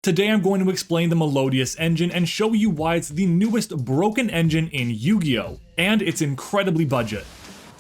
Today I'm going to explain the Melodious Engine and show you why it's the newest broken engine in Yu-Gi-Oh! And it's incredibly budget.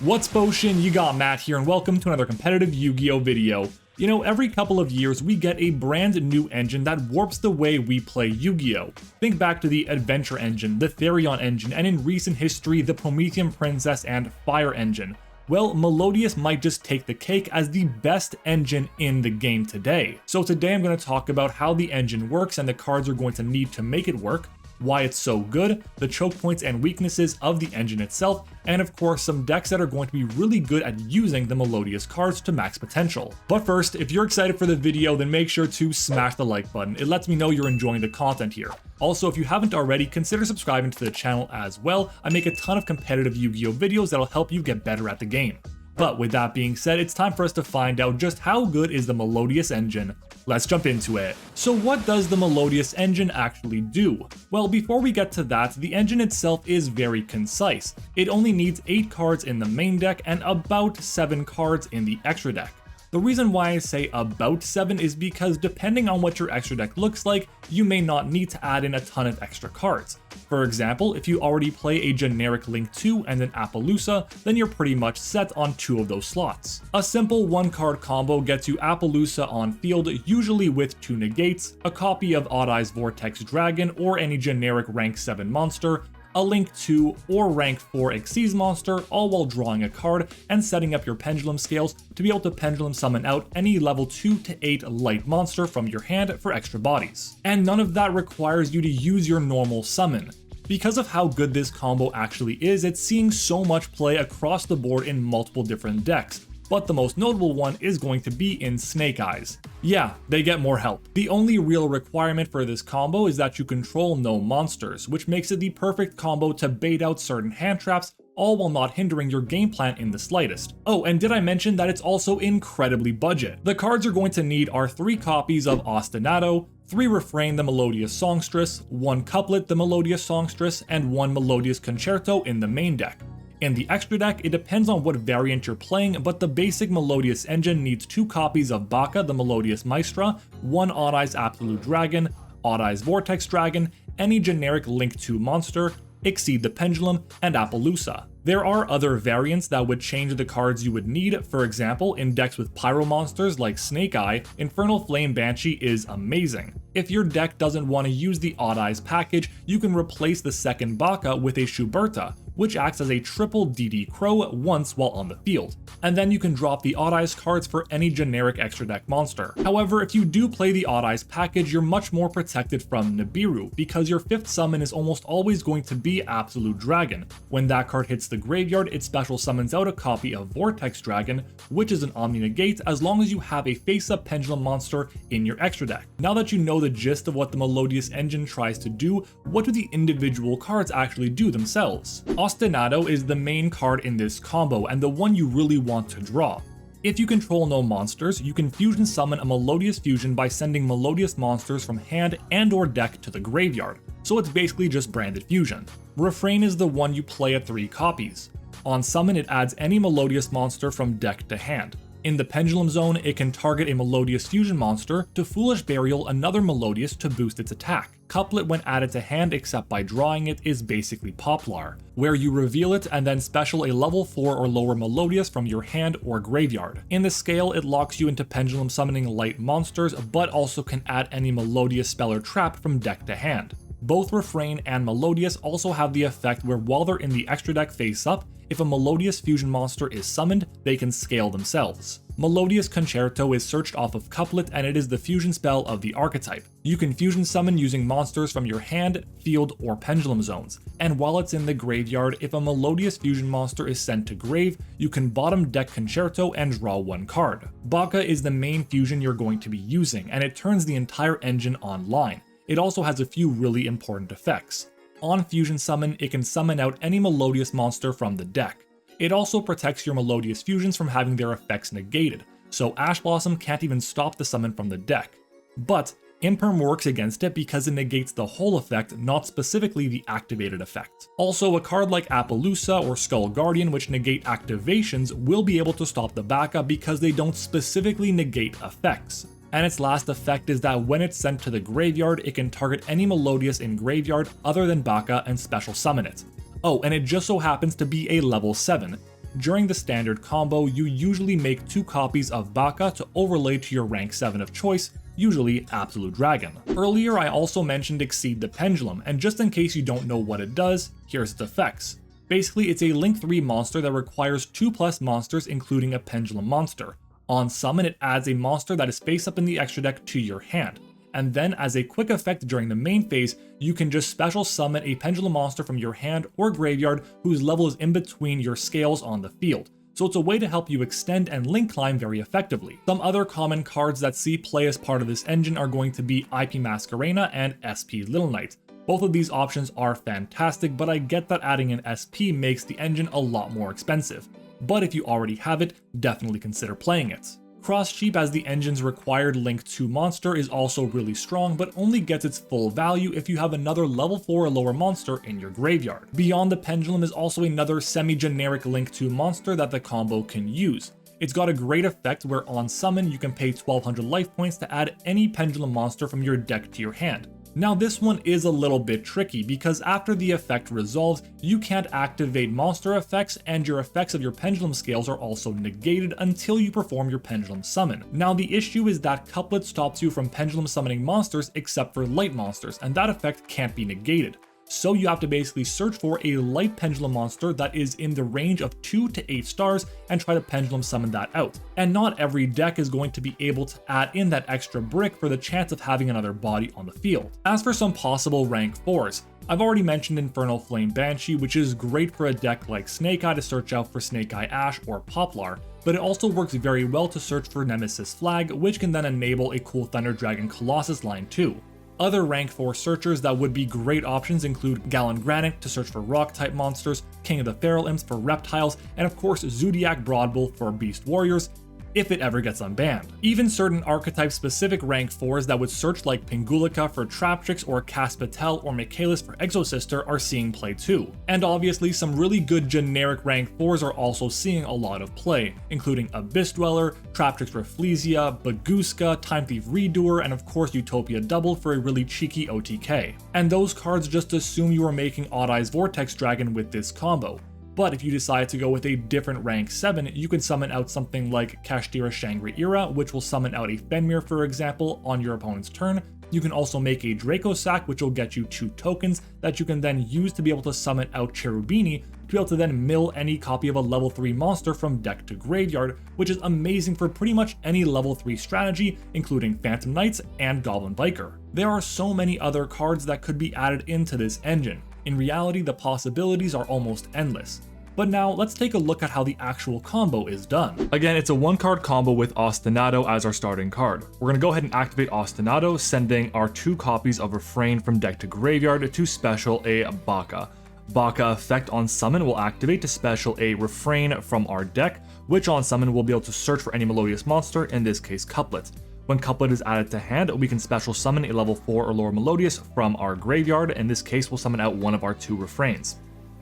What's Potion? You got Matt here and welcome to another competitive Yu-Gi-Oh! Video. You know, every couple of years we get a brand new engine that warps the way we play Yu-Gi-Oh! Think back to the Adventure Engine, the Therion Engine, and in recent history the Promethean Princess and Fire Engine. Well, Melodious might just take the cake as the best engine in the game today. So today I'm going to talk about how the engine works and the cards you're going to need to make it work, why it's so good, the choke points and weaknesses of the engine itself, and of course some decks that are going to be really good at using the Melodious cards to max potential. But first, if you're excited for the video, then make sure to smash the like button. It lets me know you're enjoying the content here. Also, if you haven't already, consider subscribing to the channel as well. I make a ton of competitive Yu-Gi-Oh! Videos that'll help you get better at the game. But with that being said, it's time for us to find out just how good is the Melodious Engine. Let's jump into it. So what does the Melodious Engine actually do? Well, before we get to that, the engine itself is very concise. It only needs 8 cards in the main deck and about 7 cards in the extra deck. The reason why I say about 7 is because depending on what your extra deck looks like, you may not need to add in a ton of extra cards. For example, if you already play a generic Link 2 and an Appaloosa, then you're pretty much set on 2 of those slots. A simple 1-card combo gets you Appaloosa on field, usually with 2 negates, a copy of Odd Eye's Vortex Dragon or any generic rank 7 monster, a Link 2 or rank 4 Xyz monster, all while drawing a card and setting up your pendulum scales to be able to pendulum summon out any level 2 to 8 light monster from your hand for extra bodies. And none of that requires you to use your normal summon. Because of how good this combo actually is, it's seeing so much play across the board in multiple different decks. But the most notable one is going to be in Snake Eyes. Yeah, they get more help. The only real requirement for this combo is that you control no monsters, which makes it the perfect combo to bait out certain hand traps, all while not hindering your game plan in the slightest. Oh, and did I mention that it's also incredibly budget? The cards you're going to need are 3 copies of Ostinato, 3 Refrain the Melodious Songstress, 1 Couplet the Melodious Songstress, and 1 Melodious Concerto in the main deck. In the extra deck, it depends on what variant you're playing, but the basic Melodious Engine needs 2 copies of Baka the Melodious Maestra, 1 Odd Eye's Absolute Dragon, Odd Eye's Vortex Dragon, any generic Link 2 monster, Exceed the Pendulum, and Appaloosa. There are other variants that would change the cards you would need. For example, in decks with pyro monsters like Snake Eye, Infernal Flame Banshee is amazing. If your deck doesn't want to use the Odd Eyes package, you can replace the second Baka with a Schuberta, which acts as a triple DD Crow once while on the field. And then you can drop the Odd Eyes cards for any generic extra deck monster. However, if you do play the Odd Eyes package, you're much more protected from Nibiru, because your 5th summon is almost always going to be Absolute Dragon. When that card hits the graveyard, it special summons out a copy of Vortex Dragon, which is an Omni Negate as long as you have a face-up pendulum monster in your extra deck. Now that you know the gist of what the Melodious Engine tries to do, what do the individual cards actually do themselves? Ostinato is the main card in this combo and the one you really want to draw. If you control no monsters, you can fusion summon a Melodious Fusion by sending Melodious monsters from hand and or deck to the graveyard, so it's basically just branded fusion. Refrain is the one you play at 3 copies. On summon, it adds any Melodious monster from deck to hand. In the Pendulum Zone, it can target a Melodious Fusion monster to Foolish Burial another Melodious to boost its attack. Couplet, when added to hand except by drawing it, is basically Poplar, where you reveal it and then special a level 4 or lower Melodious from your hand or graveyard. In the scale, it locks you into pendulum summoning light monsters, but also can add any Melodious spell or trap from deck to hand. Both Refrain and Melodious also have the effect where while they're in the extra deck face up, if a Melodious Fusion monster is summoned, they can scale themselves. Melodious Concerto is searched off of Couplet and it is the fusion spell of the archetype. You can fusion summon using monsters from your hand, field, or pendulum zones. And while it's in the graveyard, if a Melodious Fusion monster is sent to grave, you can bottom deck Concerto and draw 1 card. Baka is the main fusion you're going to be using, and it turns the entire engine online. It also has a few really important effects. On fusion summon, it can summon out any Melodious monster from the deck. It also protects your Melodious fusions from having their effects negated, so Ash Blossom can't even stop the summon from the deck. But Imperm works against it because it negates the whole effect, not specifically the activated effect. Also, a card like Appaloosa or Skull Guardian, which negate activations, will be able to stop the backup because they don't specifically negate effects. And its last effect is that when it's sent to the graveyard, it can target any Melodious in graveyard other than Baka and special summon it. Oh, and it just so happens to be a level 7. During the standard combo, you usually make 2 copies of Baka to overlay to your rank 7 of choice, usually Absolute Dragon. Earlier I also mentioned Exceed the Pendulum, and just in case you don't know what it does, here's its effects. Basically, it's a Link 3 monster that requires 2+ monsters including a Pendulum monster. On summon, it adds a monster that is face up in the extra deck to your hand. And then as a quick effect during the main phase, you can just special summon a Pendulum monster from your hand or graveyard whose level is in between your scales on the field. So it's a way to help you extend and link climb very effectively. Some other common cards that see play as part of this engine are going to be IP Masquerena and SP Little Knight. Both of these options are fantastic, but I get that adding an SP makes the engine a lot more expensive. But if you already have it, definitely consider playing it. Cross Sheep as the engine's required Link 2 monster is also really strong, but only gets its full value if you have another level 4 or lower monster in your graveyard. Beyond the Pendulum is also another semi-generic Link 2 monster that the combo can use. It's got a great effect where on summon you can pay 1200 life points to add any Pendulum monster from your deck to your hand. Now this one is a little bit tricky because after the effect resolves, you can't activate monster effects and your effects of your Pendulum scales are also negated until you perform your Pendulum summon. Now the issue is that Couplet stops you from Pendulum summoning monsters except for light monsters, and that effect can't be negated. So you have to basically search for a light Pendulum monster that is in the range of 2 to 8 stars and try to Pendulum summon that out. And not every deck is going to be able to add in that extra brick for the chance of having another body on the field. As for some possible rank 4s, I've already mentioned Infernal Flame Banshee, which is great for a deck like Snake Eye to search out for Snake Eye Ash or Poplar, but it also works very well to search for Nemesis Flag, which can then enable a cool Thunder Dragon Colossus line too. Other rank 4 searchers that would be great options include Gallon Granite to search for rock type monsters, King of the Feral Imps for reptiles, and of course Zodiac Broadbull for beast warriors, if it ever gets unbanned. Even certain archetype specific rank 4s that would search like Pingulika for Traptrix or Caspatel or Michaelis for Exosister are seeing play too. And obviously some really good generic rank 4s are also seeing a lot of play, including Abyss Dweller, Traptrix Rafflesia, Baguska, Time Thief Redoer, and of course Utopia Double for a really cheeky OTK. And those cards just assume you are making Odd Eyes Vortex Dragon with this combo. But if you decide to go with a different rank 7, you can summon out something like Kashtira Shangri-Ira, which will summon out a Fenrir for example on your opponent's turn. You can also make a Draco Sack, which will get you 2 tokens that you can then use to be able to summon out Cherubini to be able to then mill any copy of a level 3 monster from deck to graveyard, which is amazing for pretty much any level 3 strategy, including Phantom Knights and Goblin Biker. There are so many other cards that could be added into this engine. In reality, the possibilities are almost endless. But now let's take a look at how the actual combo is done. Again, it's a 1-card combo with Ostinato as our starting card. We're going to go ahead and activate Ostinato, sending our 2 copies of Refrain from deck to graveyard to special a Baka. Baka effect on summon will activate to special a Refrain from our deck, which on summon will be able to search for any Melodious monster, in this case Couplet. When Couplet is added to hand, we can special summon a level 4 or lower Melodious from our graveyard. In this case, we'll summon out one of our 2 Refrains.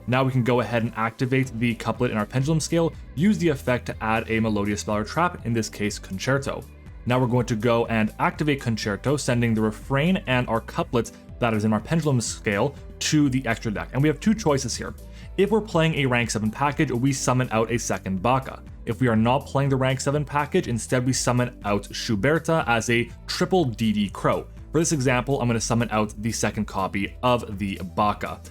Now we can go ahead and activate the Couplet in our Pendulum scale, use the effect to add a Melodious Spell or Trap, in this case Concerto. Now we're going to go and activate Concerto, sending the Refrain and our Couplet that is in our Pendulum scale to the extra deck. And we have 2 choices here. If we're playing a rank 7 package, we summon out a second Baka. If we are not playing the rank 7 package, instead we summon out Schuberta as a triple DD Crow. For this example, I'm going to summon out the second copy of the Baka.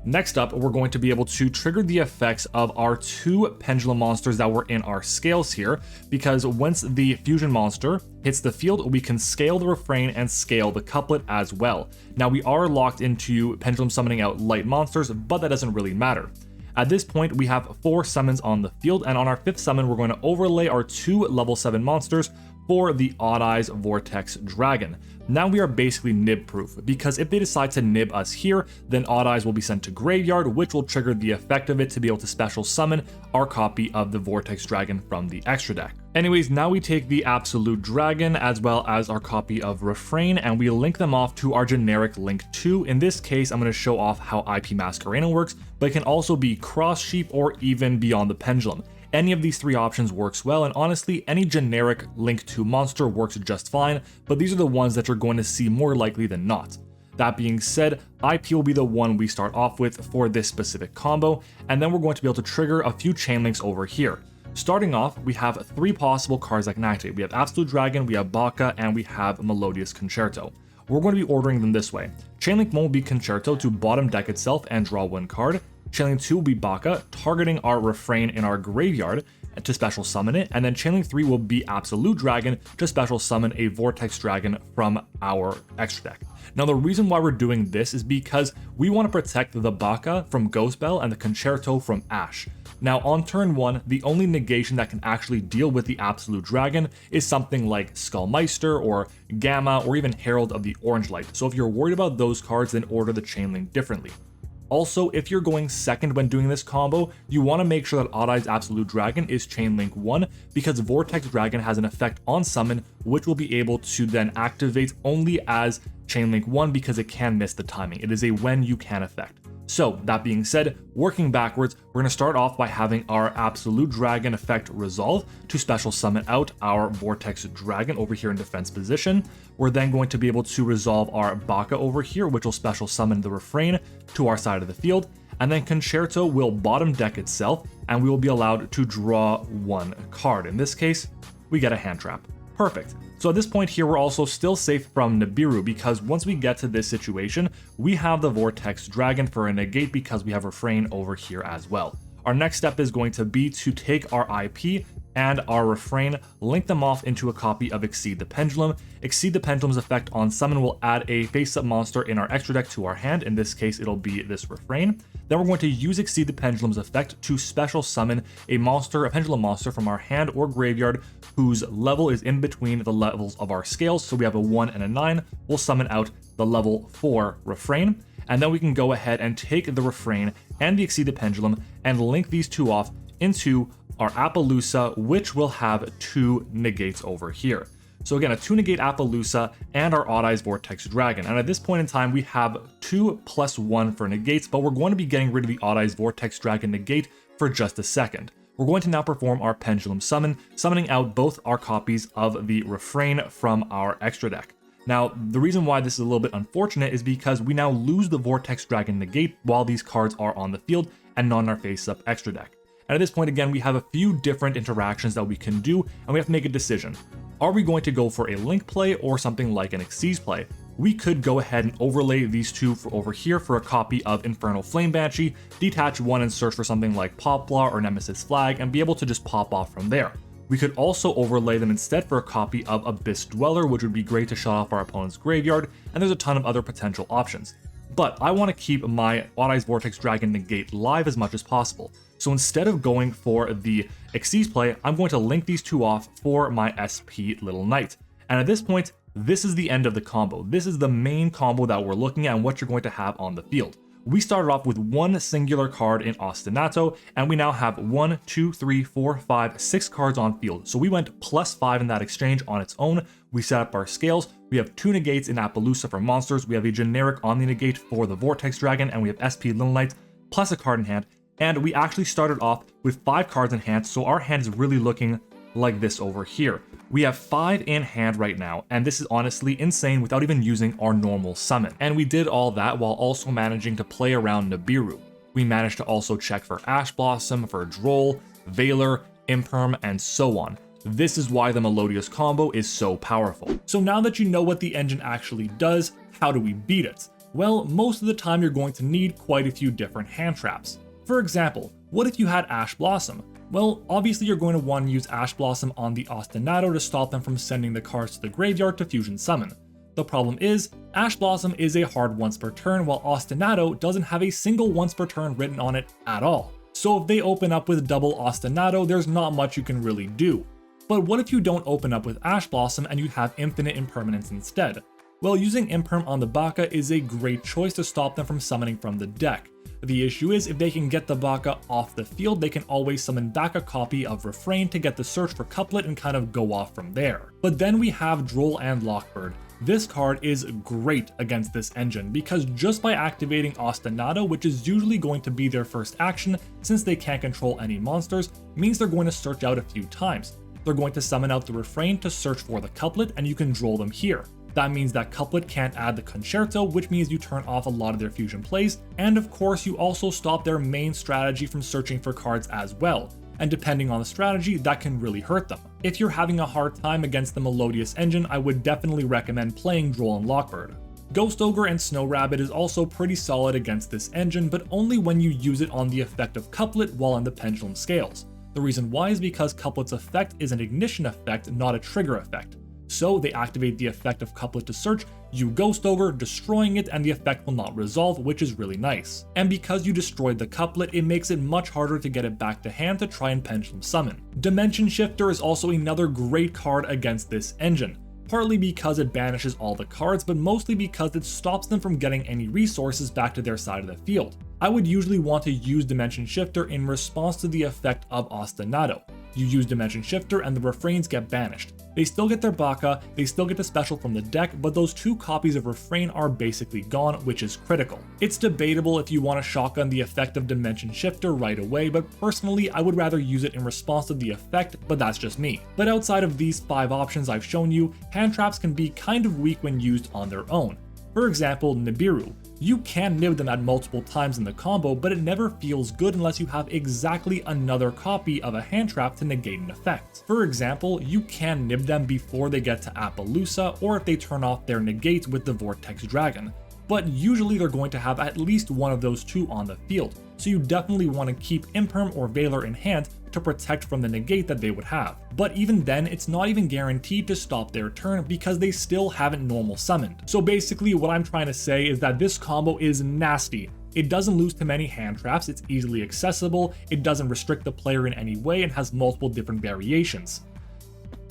Next up, we're going to be able to trigger the effects of our 2 Pendulum monsters that were in our scales here, because once the fusion monster hits the field, we can scale the Refrain and scale the Couplet as well. Now we are locked into Pendulum summoning out light monsters, but that doesn't really matter. At this point, we have 4 summons on the field, and on our 5th summon, we're going to overlay our 2 level 7 monsters for the Odd Eyes Vortex Dragon. Now we are basically nib proof, because if they decide to nib us here, then Odd Eyes will be sent to graveyard, which will trigger the effect of it to be able to special summon our copy of the Vortex Dragon from the extra deck. Anyways, now we take the Absolute Dragon as well as our copy of Refrain, and we link them off to our generic Link 2. In this case, I'm going to show off how IP Masquerena works, but it can also be Cross Sheep or even Beyond the Pendulum. Any of these three options works well, and honestly, any generic Link 2 monster works just fine, but these are the ones that you're going to see more likely than not. That being said, IP will be the one we start off with for this specific combo, and then we're going to be able to trigger a few chain links over here. Starting off, we have three possible cards that can activate. We have Absolute Dragon, we have Baka, and we have Melodious Concerto. We're going to be ordering them this way. Chainlink 1 will be Concerto to bottom deck itself and draw one card. Chainlink 2 will be Baka, targeting our Refrain in our graveyard to special summon it, and then Chainlink 3 will be Absolute Dragon to special summon a Vortex Dragon from our extra deck. Now the reason why we're doing this is because we want to protect the Baka from Ghost Bell and the Concerto from Ash. Now on turn 1, the only negation that can actually deal with the Absolute Dragon is something like Skullmeister or Gamma or even Herald of the Orange Light. So if you're worried about those cards, then order the Chainlink differently. Also, if you're going second when doing this combo, you want to make sure that Odd Eye's Absolute Dragon is Chainlink 1 because Vortex Dragon has an effect on summon which will be able to then activate only as Chainlink 1 because it can miss the timing. It is a when you can effect. So that being said, working backwards, we're going to start off by having our Absolute Dragon effect resolve to special summon out our Vortex Dragon over here in defense position. We're then going to be able to resolve our Baka over here, which will special summon the Refrain to our side of the field. And then Concerto will bottom deck itself, and we will be allowed to draw one card. In this case, we get a hand trap. Perfect. So at this point here, we're also still safe from Nibiru because once we get to this situation, we have the Vortex Dragon for a negate because we have Refrain over here as well. Our next step is going to be to take our IP and our Refrain, link them off into a copy of Exceed the Pendulum. Exceed the Pendulum's effect on summon will add a face-up monster in our extra deck to our hand. In this case, it'll be this Refrain. Then we're going to use Exceed the Pendulum's effect to special summon a monster, a pendulum monster from our hand or graveyard whose level is in between the levels of our scales. So we have a 1 and a 9. We'll summon out the level 4 Refrain. And then we can go ahead and take the Refrain and the Exceed the Pendulum and link these two off into our Appaloosa, which will have two negates over here. So again, a 2 negate Appaloosa and our Odd Eyes Vortex Dragon. And at this point in time, we have 2+1 for negates, but we're going to be getting rid of the Odd Eyes Vortex Dragon negate for just a second. We're going to now perform our Pendulum Summon, summoning out both our copies of the Refrain from our extra deck. Now, the reason why this is a little bit unfortunate is because we now lose the Vortex Dragon negate while these cards are on the field and not in our face-up extra deck. And at this point, again, we have a few different interactions that we can do, and we have to make a decision. Are we going to go for a Link play or something like an Xyz play? We could go ahead and overlay these two for over here for a copy of Infernal Flame Banshee, detach one and search for something like Poplar or Nemesis Flag, and be able to just pop off from there. We could also overlay them instead for a copy of Abyss Dweller, which would be great to shut off our opponent's graveyard, and there's a ton of other potential options. But I want to keep my Odd Eyes Vortex Dragon negate live as much as possible. So instead of going for the Xyz play, I'm going to link these two off for my SP Little Knight. And at this point, this is the end of the combo. This is the main combo that we're looking at and what you're going to have on the field. We started off with one singular card in Ostinato, and we now have 1, 2, 3, 4, 5, 6 cards on field. So we went +5 in that exchange on its own. We set up our scales. We have 2 negates in Appaloosa for monsters. We have a generic Omni negate for the Vortex Dragon, and we have SP Little Knight plus a card in hand. And we actually started off with 5 cards in hand, so our hand is really looking like this over here. We have 5 in hand right now, and this is honestly insane without even using our normal summon. And we did all that while also managing to play around Nibiru. We managed to also check for Ash Blossom, for Droll, Veiler, Imperm, and so on. This is why the Melodious combo is so powerful. So now that you know what the engine actually does, how do we beat it? Well, most of the time you're going to need quite a few different hand traps. For example, what if you had Ash Blossom? Well, obviously you're going to want to use Ash Blossom on the Ostinato to stop them from sending the cards to the graveyard to fusion summon. The problem is, Ash Blossom is a hard once per turn, while Ostinato doesn't have a single once per turn written on it at all. So if they open up with double Ostinato, there's not much you can really do. But what if you don't open up with Ash Blossom and you have infinite impermanence instead? Well, using Imperm on the Baka is a great choice to stop them from summoning from the deck. The issue is, if they can get the Baka off the field, they can always summon back a copy of Refrain to get the search for couplet and kind of go off from there. But then we have Droll and Lockbird. This card is great against this engine because just by activating Ostinato, which is usually going to be their first action since they can't control any monsters, means they're going to search out a few times. They're going to summon out the refrain to search for the couplet, and you can draw them here. That means that couplet can't add the concerto, which means you turn off a lot of their fusion plays, and of course you also stop their main strategy from searching for cards as well. And depending on the strategy, that can really hurt them. If you're having a hard time against the Melodious Engine, I would definitely recommend playing Droll and Lockbird. Ghost Ogre and Snow Rabbit is also pretty solid against this engine, but only when you use it on the effect of couplet while on the pendulum scales. The reason why is because couplet's effect is an ignition effect, not a trigger effect. So they activate the effect of couplet to search, you Ghost Ogre, destroying it, and the effect will not resolve, which is really nice. And because you destroyed the couplet, it makes it much harder to get it back to hand to try and pendulum summon. Dimension Shifter is also another great card against this engine, partly because it banishes all the cards, but mostly because it stops them from getting any resources back to their side of the field. I would usually want to use Dimension Shifter in response to the effect of Ostinato. You use Dimension Shifter and the refrains get banished. They still get their Baka, they still get the special from the deck, but those 2 copies of refrain are basically gone, which is critical. It's debatable if you want to shotgun the effect of Dimension Shifter right away, but personally I would rather use it in response to the effect, but that's just me. But outside of these 5 options I've shown you, hand traps can be kind of weak when used on their own. For example, Nibiru. You can nib them at multiple times in the combo, but it never feels good unless you have exactly another copy of a hand trap to negate an effect. For example, you can nib them before they get to Appaloosa, or if they turn off their negates with the Vortex Dragon. But usually they're going to have at least one of those 2 on the field, so you definitely want to keep Imperm or Valor in hand to protect from the negate that they would have. But even then, it's not even guaranteed to stop their turn because they still haven't normal summoned. So basically what I'm trying to say is that this combo is nasty. It doesn't lose to many hand traps, it's easily accessible, it doesn't restrict the player in any way, and has multiple different variations.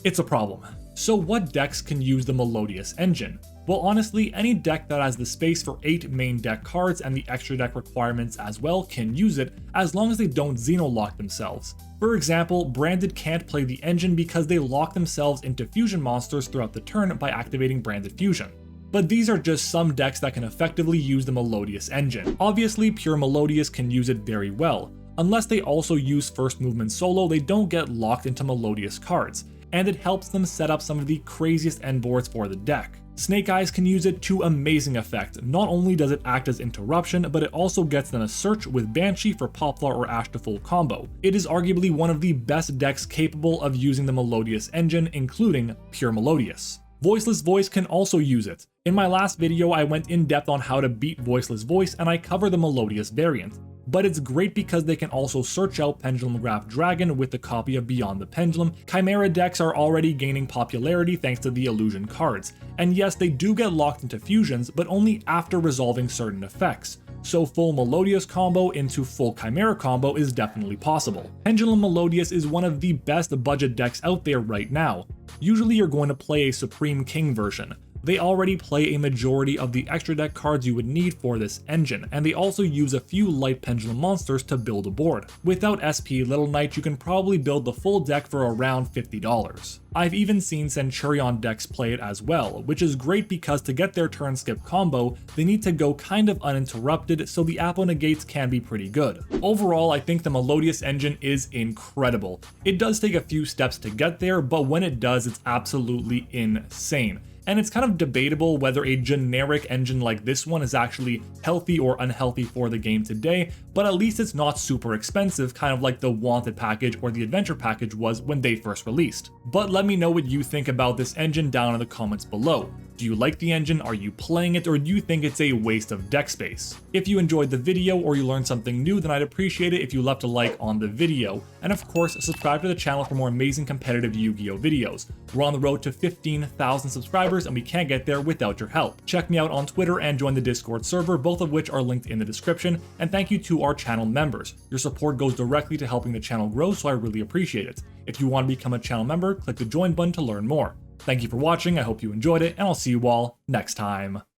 It's a problem. So what decks can use the Melodious Engine? Well, honestly, any deck that has the space for 8 main deck cards and the extra deck requirements as well can use it, as long as they don't Xeno-lock themselves. For example, Branded can't play the engine because they lock themselves into fusion monsters throughout the turn by activating Branded Fusion. But these are just some decks that can effectively use the Melodious Engine. Obviously, pure Melodious can use it very well. Unless they also use First Movement solo, they don't get locked into Melodious cards, and it helps them set up some of the craziest end boards for the deck. Snake Eyes can use it to amazing effect. Not only does it act as interruption, but it also gets them a search with Banshee for Poplar or Ash to full combo. It is arguably one of the best decks capable of using the Melodious Engine, including pure Melodious. Voiceless Voice can also use it. In my last video, I went in depth on how to beat Voiceless Voice, and I cover the Melodious variant. But it's great because they can also search out Pendulum Graph Dragon with a copy of Beyond the Pendulum. Chimera decks are already gaining popularity thanks to the illusion cards, and yes, they do get locked into fusions, but only after resolving certain effects. So full Melodious combo into full Chimera combo is definitely possible. Pendulum Melodious is one of the best budget decks out there right now. Usually you're going to play a Supreme King version. They already play a majority of the extra deck cards you would need for this engine, and they also use a few light pendulum monsters to build a board. Without SP Little Knight, you can probably build the full deck for around $50. I've even seen Centurion decks play it as well, which is great because to get their turn skip combo, they need to go kind of uninterrupted, so the Apo negates can be pretty good. Overall, I think the Melodious Engine is incredible. It does take a few steps to get there, but when it does, it's absolutely insane. And it's kind of debatable whether a generic engine like this one is actually healthy or unhealthy for the game today, but at least it's not super expensive, kind of like the Wanted package or the Adventure package was when they first released. But let me know what you think about this engine down in the comments below. Do you like the engine, are you playing it, or do you think it's a waste of deck space? If you enjoyed the video or you learned something new, then I'd appreciate it if you left a like on the video. And of course, subscribe to the channel for more amazing competitive Yu-Gi-Oh videos. We're on the road to 15,000 subscribers and we can't get there without your help. Check me out on Twitter and join the Discord server, both of which are linked in the description. And thank you to our channel members. Your support goes directly to helping the channel grow, so I really appreciate it. If you want to become a channel member, click the join button to learn more. Thank you for watching, I hope you enjoyed it, and I'll see you all next time.